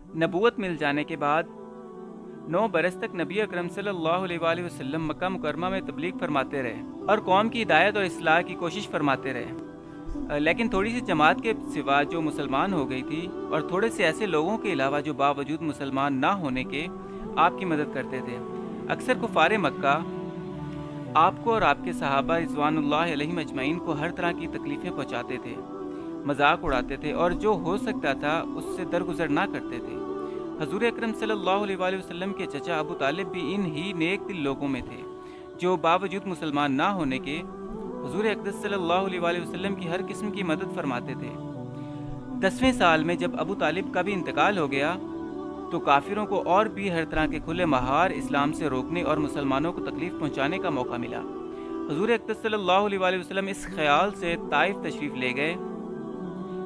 नबूवत मिल जाने के बाद 9 बरस तक नबी अकरम सल्लल्लाहु अलैहि वसल्लम मक्का मुकरमा में तबलीग फरमाते रहे और कौम की हिदायत और इस्लाह की कोशिश फरमाते रहे। लेकिन थोड़ी सी जमात के सिवा जो मुसलमान हो गई थी और थोड़े से ऐसे लोगों के अलावा जो बावजूद मुसलमान ना होने के आपकी मदद करते थे। अक्सर कुफार मक्का आपको और आपके सहाबा रिज़वानुल्लाह अलैहिम अजमईन को हर तरह की तकलीफ़ें पहुँचाते थे, मजाक उड़ाते थे और जो हो सकता था उससे दरगुजर ना करते थे। हजूर अकरम सल्लल्लाहु अलैहि वसल्लम के चचा अबू तालिब भी इन ही नेक दिल लोगों में थे जो बावजूद मुसलमान ना होने के हजूर अक़दस सल्लल्लाहु अलैहि वसल्लम की हर किस्म की मदद फरमाते थे। 10वें साल में जब अबू तालिब का भी इंतकाल हो गया तो काफिरों को और भी हर तरह के खुले महार इस्लाम से रोकने और मुसलमानों को तकलीफ पहुंचाने का मौका मिला। हजूर अक़दस सल्लल्लाहु अलैहि वसल्लम इस ख्याल से ताइफ तशरीफ़ ले गए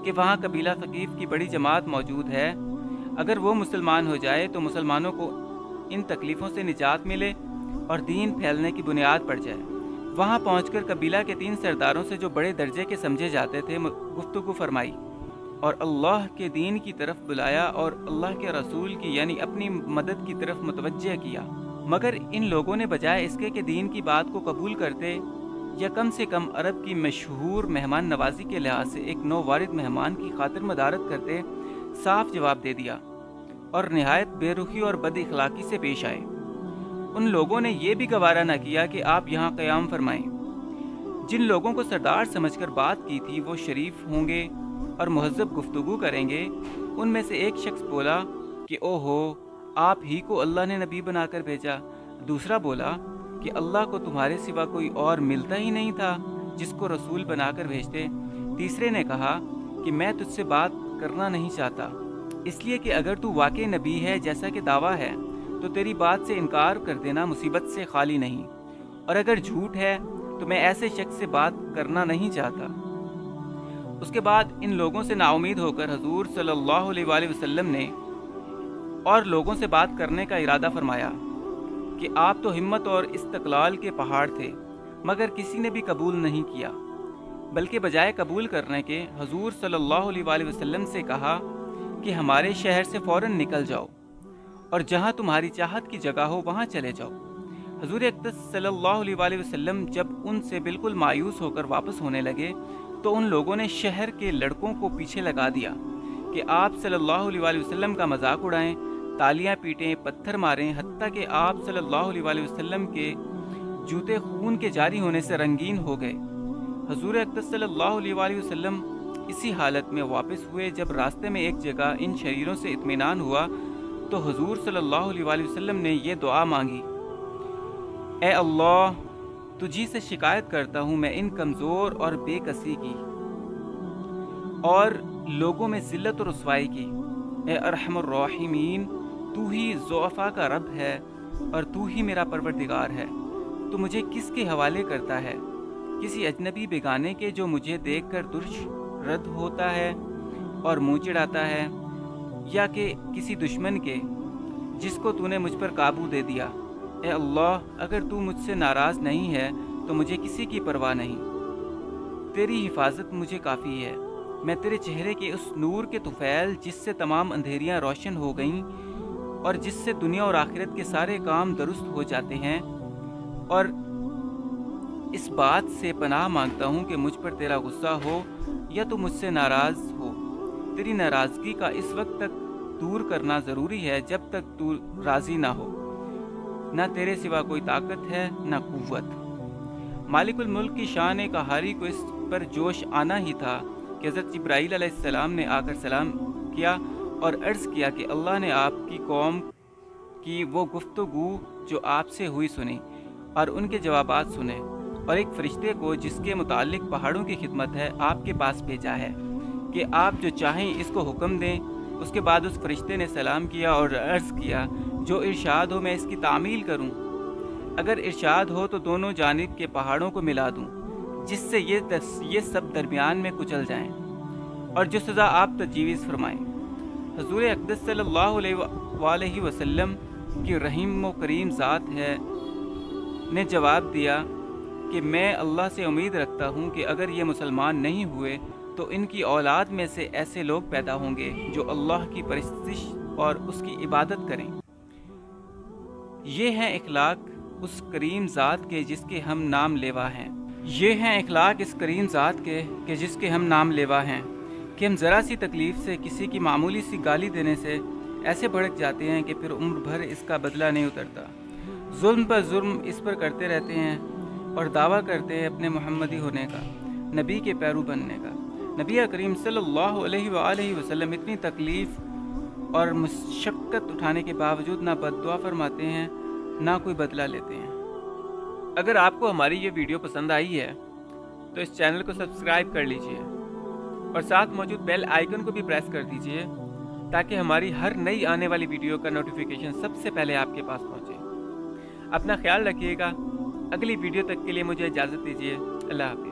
कि वहाँ कबीला फ़कीफ़ की बड़ी जमात मौजूद है, अगर वो मुसलमान हो जाए तो मुसलमानों को इन तकलीफ़ों से निजात मिले और दीन फैलने की बुनियाद पड़ जाए। वहाँ पहुंचकर कबीला के 3 सरदारों से जो बड़े दर्जे के समझे जाते थे गुफ्तगू फरमाई और अल्लाह के दीन की तरफ बुलाया और अल्लाह के रसूल की यानी अपनी मदद की तरफ मुतवज्जह किया। मगर इन लोगों ने बजाय इसके कि दीन की बात को कबूल करते या कम से कम अरब की मशहूर मेहमान नवाजी के लिहाज से एक नौवारिद मेहमान की खातिर मदारत करते साफ जवाब दे दिया और नहायत बेरुखी और बद इखलाकी से पेश आए। उन लोगों ने यह भी गवारा न किया कि आप यहाँ क़याम फरमाएं। जिन लोगों को सरदार समझकर बात की थी वो शरीफ होंगे और मुहज़्ज़ब गुफ्तगू करेंगे। उनमें से एक शख्स बोला कि ओहो, आप ही को अल्लाह ने नबी बनाकर भेजा। दूसरा बोला कि अल्लाह को तुम्हारे सिवा कोई और मिलता ही नहीं था जिसको रसूल बनाकर भेजते। तीसरे ने कहा कि मैं तुझसे बात करना नहीं चाहता, इसलिए कि अगर तू वाकई नबी है जैसा कि दावा है तो तेरी बात से इनकार कर देना मुसीबत से खाली नहीं, और अगर झूठ है तो मैं ऐसे शख्स से बात करना नहीं चाहता। उसके बाद इन लोगों से नाउमीद होकर हजूर सल्लल्लाहु अलैहि वसल्लम ने और लोगों से बात करने का इरादा फरमाया कि आप तो हिम्मत और इस्तक़लाल के पहाड़ थे, मगर किसी ने भी कबूल नहीं किया, बल्कि बजाय कबूल करने के हजूर सल्लल्लाहु अलैहि वसल्लम से कहा कि हमारे शहर से फ़ौरन निकल जाओ और जहाँ तुम्हारी चाहत की जगह हो वहाँ चले जाओ। हजूर अक़दस सल्लल्लाहु अलैहि वसल्लम जब उनसे बिल्कुल मायूस होकर वापस होने लगे तो उन लोगों ने शहर के लड़कों को पीछे लगा दिया कि आप सल्लल्लाहु अलैहि वसल्लम का मजाक उड़ाएं, तालियां पीटें, पत्थर मारें, हत्ता कि आप सल्लल्लाहु अलैहि वसल्लम के जूते खून के जारी होने से रंगीन हो गए। हजूर अक़दस सल्लल्लाहु अलैहि वसल्लम इसी हालत में वापस हुए। जब रास्ते में एक जगह इन शरीरों से इत्मीनान हुआ तो हजूर सल्लल्लाहु अलैहि वसल्लम ने ये दुआ मांगी, ए अल्लाह, तुझी से शिकायत करता हूँ मैं इन कमज़ोर और बेकसी की और लोगों में ज़िल्लत और रुसवाई की। ए अरहमुर राहिमीन, तू ही ज़ुअफ़ा का रब है और तू ही मेरा परवरदिगार है। तो मुझे किसके हवाले करता है? किसी अजनबी बेगाने के जो मुझे देखकर दुर्श रद्द होता है और मुँह चिढ़ाता है, या कि किसी दुश्मन के जिसको तूने मुझ पर काबू दे दिया। ए अल्लाह, अगर तू मुझसे नाराज़ नहीं है तो मुझे किसी की परवाह नहीं। तेरी हिफाजत मुझे काफ़ी है। मैं तेरे चेहरे के उस नूर के तुफ़ैल जिससे तमाम अंधेरियां रोशन हो गईं और जिससे दुनिया और आखिरत के सारे काम दुरुस्त हो जाते हैं, और इस बात से पनाह मांगता हूँ कि मुझ पर तेरा गुस्सा हो या तो मुझसे नाराज़ हो। तेरी नाराज़गी का इस वक्त तक दूर करना ज़रूरी है जब तक तू राज़ी ना हो। ना तेरे सिवा कोई ताकत है ना कुव्वत। मालिकुल मुल्क की शान कहारी को इस पर जोश आना ही था कि हज़रत जिब्राईल अलैहिस्सलाम ने आकर सलाम किया और अर्ज़ किया कि अल्लाह ने आपकी कौम की वो गुफ्तगू जो आपसे हुई सुनी और उनके जवाबात सुने, और एक फ़रिश्ते को जिसके मुताल्लिक़ पहाड़ों की खिदमत है आपके पास भेजा है कि आप जो चाहें इसको हुक्म दें। उसके बाद उस फ़रिश्ते ने सलाम किया और अर्ज़ किया, जो इरशाद हो मैं इसकी तामील करूं। अगर इरशाद हो तो दोनों जानिब के पहाड़ों को मिला दूं जिससे ये सब दरमियान में कुचल जाएं, और जो सज़ा आप तजवीज़ फरमाएं। हजूर अक़दस सल्लल्लाहु अलैहि वसल्लम की रहीम व करीम ज़ात है ने जवाब दिया कि मैं अल्लाह से उम्मीद रखता हूँ कि अगर ये मुसलमान नहीं हुए तो इनकी औलाद में से ऐसे लोग पैदा होंगे जो अल्लाह की परस्तिश اور اس کی عبادت کریں۔ یہ ہیں اخلاق اس کریم ذات کے جس کے ہم نام لیوا ہیں۔ یہ ہیں اخلاق اس کریم ذات کے کہ جس کے ہم نام لیوا ہیں کہ ہم ذرا سی تکلیف سے، کسی کی معمولی سی گالی دینے سے ایسے بھڑک جاتے ہیں کہ پھر عمر بھر اس کا بدلہ نہیں اترتا۔ ظلم پر ظلم اس پر کرتے رہتے ہیں اور دعویٰ کرتے ہیں اپنے محمدی ہونے کا، نبی کے پیرو بننے کا۔ نبی کریم صلی اللہ علیہ وآلہ وسلم اتنی تکلیف اور مشقت اٹھانے کے باوجود نہ بد دعا فرماتے ہیں نہ کوئی بدلہ لیتے ہیں۔ اگر آپ کو ہماری یہ ویڈیو پسند آئی ہے تو اس چینل کو سبسکرائب کر لیجئے اور ساتھ موجود بیل آئیکن کو بھی پریس کر دیجئے تاکہ ہماری ہر نئی آنے والی ویڈیو کا نوٹیفیکیشن سب سے پہلے آپ کے پاس پہنچے۔ اپنا خیال رکھیے گا۔ اگلی ویڈیو تک کے لیے مجھے اجازت دیجیے۔ اللہ حافظ۔